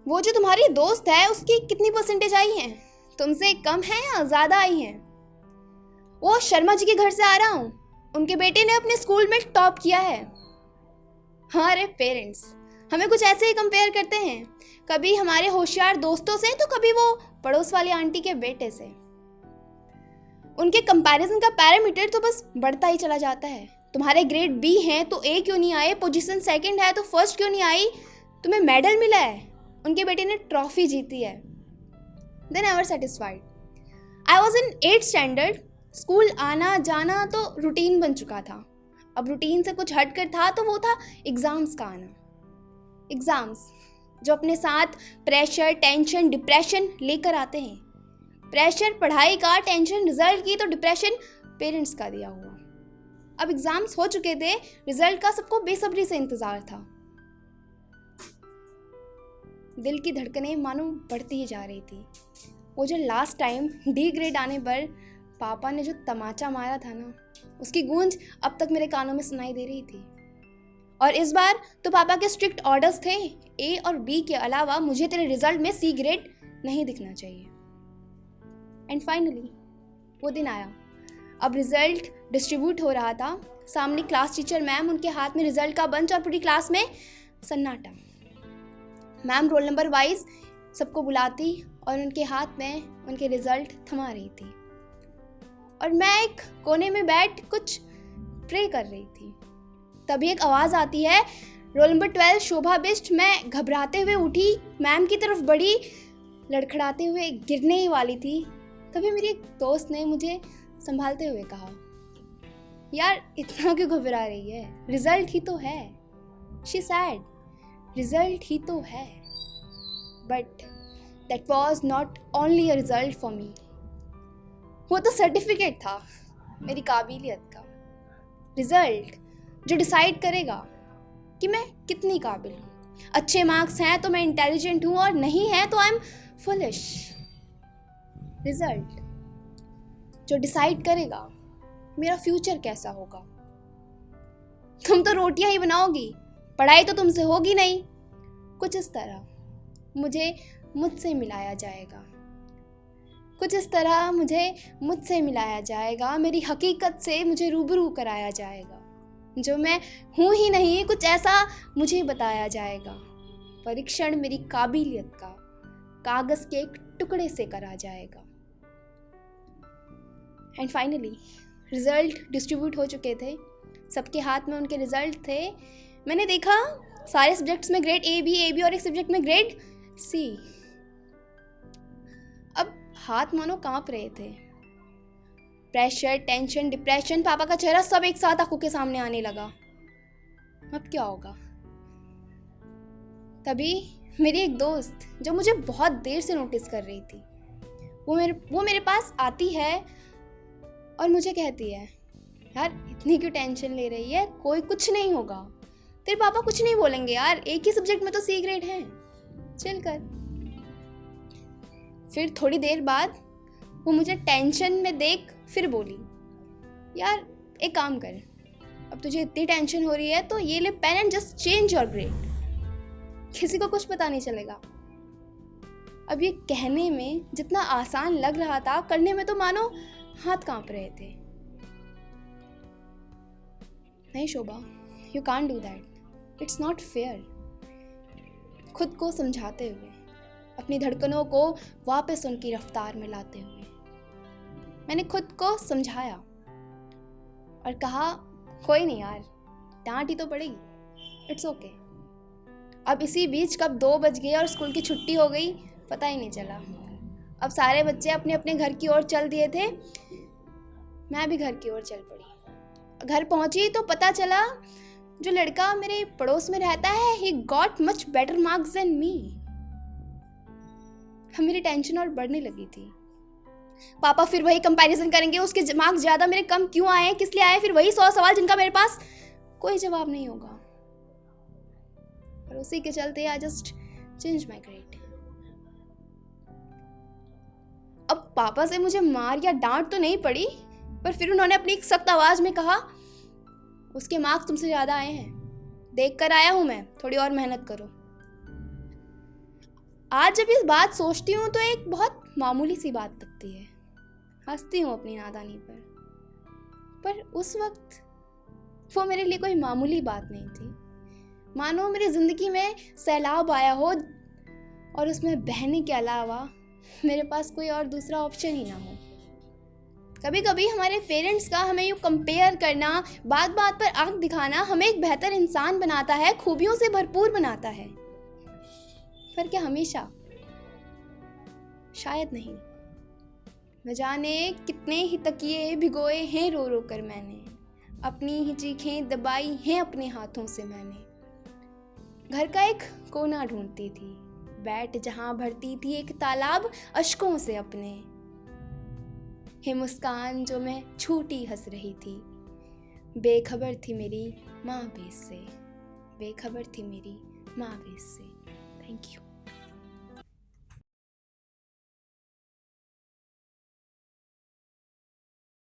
वो जो तुम्हारी दोस्त है उसकी कितनी परसेंटेज आई है? तुमसे कम है या ज़्यादा आई है? वो शर्मा जी के घर से आ रहा हूँ, उनके बेटे ने अपने स्कूल में टॉप किया है। हाँ, अरे पेरेंट्स हमें कुछ ऐसे ही कंपेयर करते हैं, कभी हमारे होशियार दोस्तों से तो कभी वो पड़ोस वाली आंटी के बेटे से। उनके कंपैरिजन का पैरामीटर तो बस बढ़ता ही चला जाता है। तुम्हारे ग्रेड बी हैं तो ए क्यों नहीं आए, पोजीशन सेकंड है तो फर्स्ट क्यों नहीं आई, तुम्हें मेडल मिला है, उनके बेटे ने ट्रॉफी जीती है। They never satisfied. I was in 8th standard. School आना जाना तो रूटीन बन चुका था। अब रूटीन से कुछ हट कर था तो वो था एग्ज़ाम्स का आना। एग्ज़ाम्स जो अपने साथ प्रेशर, टेंशन, डिप्रेशन लेकर आते हैं। प्रेशर पढ़ाई का, टेंशन रिजल्ट की, तो डिप्रेशन पेरेंट्स का दिया हुआ। अब एग्ज़ाम्स हो चुके थे, रिजल्ट का सबको बेसब्री से इंतज़ार था। दिल की धड़कनें मानो बढ़ती ही जा रही थी। वो जो लास्ट टाइम डी ग्रेड आने पर पापा ने जो तमाचा मारा था ना, उसकी गूंज अब तक मेरे कानों में सुनाई दे रही थी। और इस बार तो पापा के स्ट्रिक्ट ऑर्डर्स थे, ए और बी के अलावा मुझे तेरे रिजल्ट में सी ग्रेड नहीं दिखना चाहिए। एंड फाइनली वो दिन आया। अब रिजल्ट डिस्ट्रीब्यूट हो रहा था। सामने क्लास टीचर मैम, उनके हाथ में रिजल्ट का बंच और पूरी क्लास में सन्नाटा। मैम रोल नंबर वाइज सबको बुलाती और उनके हाथ में उनके रिजल्ट थमा रही थी, और मैं एक कोने में बैठ कुछ प्रे कर रही थी। तभी एक आवाज़ आती है, रोल नंबर 12 शोभा बिष्ट। मैं घबराते हुए उठी, मैम की तरफ बढ़ी, लड़खड़ाते हुए गिरने ही वाली थी। तभी मेरी एक दोस्त ने मुझे संभालते हुए कहा, यार इतना क्यों घबरा रही है, रिजल्ट ही तो है। शी सैड, रिजल्ट ही तो है। But that was not only a result for me. वो तो सर्टिफिकेट था मेरी काबिलियत का। रिजल्ट जो डिसाइड करेगा कि मैं कितनी काबिल हूँ। अच्छे मार्क्स हैं तो मैं इंटेलिजेंट हूँ, और नहीं है तो आई एम फुलिश। रिजल्ट जो डिसाइड करेगा मेरा फ्यूचर कैसा होगा। तुम तो रोटियां ही बनाओगी, पढ़ाई तो तुमसे होगी नहीं। कुछ इस तरह मुझे मुझसे मिलाया जाएगा, कुछ इस तरह मुझे मुझसे मिलाया जाएगा, मेरी हकीकत से मुझे रूबरू कराया जाएगा। जो मैं हूँ ही नहीं, कुछ ऐसा मुझे बताया जाएगा। परीक्षण मेरी काबिलियत का कागज़ के एक टुकड़े से करा जाएगा। एंड फाइनली रिज़ल्ट डिस्ट्रीब्यूट हो चुके थे, सबके हाथ में उनके रिज़ल्ट थे। मैंने देखा सारे सब्जेक्ट्स में ग्रेड ए बी और एक सब्जेक्ट में ग्रेड सी। अब हाथ मानो कांप रहे थे। प्रेशर, टेंशन, डिप्रेशन, पापा का चेहरा सब एक साथ आंखों के सामने आने लगा। अब क्या होगा? तभी मेरी एक दोस्त जो मुझे बहुत देर से नोटिस कर रही थी, वो मेरे पास आती है और मुझे कहती है, यार इतनी क्यों टेंशन ले रही है, कोई कुछ नहीं होगा, तेरे पापा कुछ नहीं बोलेंगे यार, एक ही सब्जेक्ट में तो सी ग्रेड है, चिल कर। फिर थोड़ी देर बाद वो मुझे टेंशन में देख फिर बोली, यार एक काम कर, अब तुझे इतनी टेंशन हो रही है तो ये ले pen and just change your grade, किसी को कुछ पता नहीं चलेगा। अब ये कहने में जितना आसान लग रहा था, करने में तो मानो हाथ कांप रहे थे। नहीं Shobha, you can't do that, it's not fair. खुद को समझाते हुए, अपनी धड़कनों को वापस उनकी रफ्तार में लाते हुए मैंने खुद को समझाया और कहा, कोई नहीं यार, डांट ही तो पड़ेगी, इट्स ओके। अब इसी बीच कब 2 बज गए और स्कूल की छुट्टी हो गई, पता ही नहीं चला। अब सारे बच्चे अपने अपने घर की ओर चल दिए थे, मैं भी घर की ओर चल पड़ी। घर पहुंची तो पता चला जो लड़का मेरे पड़ोस में रहता है, he got much better marks than me. मेरी टेंशन और बढ़ने लगी थी। पापा फिर वही कंपैरिजन करेंगे, उसके मार्क्स ज़्यादा मेरे कम क्यों आए, किस लिए आए, फिर वही 100 सवाल जिनका मेरे पास कोई जवाब नहीं होगा। और उसी के चलते I just change my grade. अब पापा से मुझे मार या डांट तो नहीं पड़ी, पर फिर उन्होंने अपनी एक सख्त आवाज़ में कहा, उसके मार्क्स तुमसे ज़्यादा आए हैं, देख कर आया हूँ मैं, थोड़ी और मेहनत करो। आज जब इस बात सोचती हूँ तो एक बहुत मामूली सी बात लगती है। हंसती हूँ अपनी नादानी पर उस वक्त वो मेरे लिए कोई मामूली बात नहीं थी। मानो मेरी ज़िंदगी में सैलाब आया हो और उसमें बहने के अलावा मेरे पास कोई और दूसरा ऑप्शन ही ना हो। कभी कभी हमारे पेरेंट्स का हमें यूँ कंपेयर करना, बात बात पर आंख दिखाना हमें एक बेहतर इंसान बनाता है, खूबियों से भरपूर बनाता है। पर क्या हमेशा? शायद नहीं। न जाने कितने ही तकिए भिगोए हैं रो रो कर मैंने, अपनी ही चीखें दबाई हैं अपने हाथों से मैंने। घर का एक कोना ढूंढती थी, बैठ जहां भरती थी एक तालाब अश्कों से अपने। हे मुस्कान जो मैं छूटी हंस रही थी, बेखबर थी मेरी माँ बेस से, बेखबर थी मेरी माँ बेस से। Thank you.